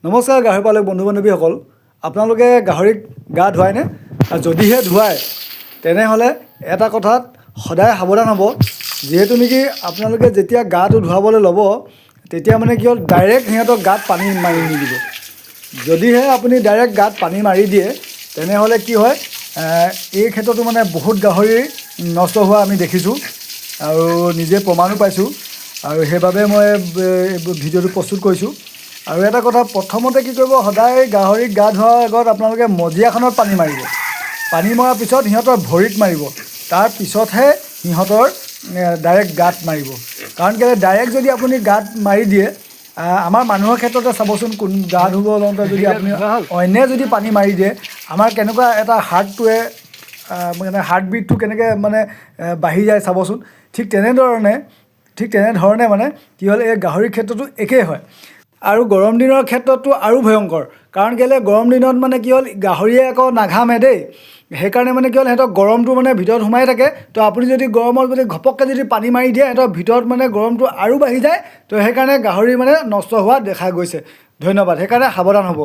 নমস্কাৰ গাহৰি পালক বন্ধু বান্ধৱীসকল, আপোনালোকে গাহৰিক গা ধুৱায়নে? আৰু যদিহে ধুৱায় তেনেহ'লে এটা কথাত সদায় সাৱধান হ'ব, যিহেতু নেকি আপোনালোকে যেতিয়া গাটো ধুৱাবলৈ ল'ব তেতিয়া মানে কি হ'ল ডাইৰেক্ট সিহঁতক গাত পানী মাৰি নিদিব। যদিহে আপুনি ডাইৰেক্ট গাত পানী মাৰি দিয়ে তেনেহ'লে কি হয়, এই ক্ষেত্ৰতো মানে বহুত গাহৰি নষ্ট হোৱা আমি দেখিছোঁ আৰু নিজে প্ৰমাণো পাইছোঁ। আৰু সেইবাবে মই ভিডিঅ'টো প্ৰস্তুত কৰিছোঁ। আৰু এটা কথা, প্ৰথমতে কি কৰিব, সদায় গাহৰিক গা ধোৱাৰ আগত আপোনালোকে মজিয়াখনত পানী মাৰিব। পানী মৰাৰ পিছত সিহঁতৰ ভৰিত মাৰিব, তাৰপিছতহে সিহঁতৰ ডাইৰেক্ট গাত মাৰিব। কাৰণ কেলৈ ডাইৰেক্ট যদি আপুনি গাত মাৰি দিয়ে, আমাৰ মানুহৰ ক্ষেত্ৰতে চাবচোন, গা ধুব লওঁতে যদি আপুনি অন্যে যদি পানী মাৰি দিয়ে, আমাৰ কেনেকুৱা এটা হাৰ্টটোৱে মানে হাৰ্টবিটটো কেনেকৈ মানে বাঢ়ি যায় চাবচোন। ঠিক তেনেধৰণে মানে কি হ'ল, এই গাহৰিৰ ক্ষেত্ৰতো একেই হয়। আৰু গৰম দিনৰ ক্ষেত্ৰতো আৰু ভয়ংকৰ, কাৰণ কেলৈ গৰম দিনত মানে কি হ'ল, গাহৰিয়ে আকৌ নাঘামে দেই। সেইকাৰণে মানে কি হ'ল, সিহঁতৰ গৰমটো মানে ভিতৰত সোমাই থাকে। তো আপুনি যদি গৰমত যদি ঘপককৈ যদি পানী মাৰি দিয়ে, সিহঁতৰ ভিতৰত মানে গৰমটো আৰু বাঢ়ি যায়। তো সেইকাৰণে গাহৰি মানে নষ্ট হোৱা দেখা গৈছে। ধন্যবাদ। সেইকাৰণে সাৱধান হ'ব।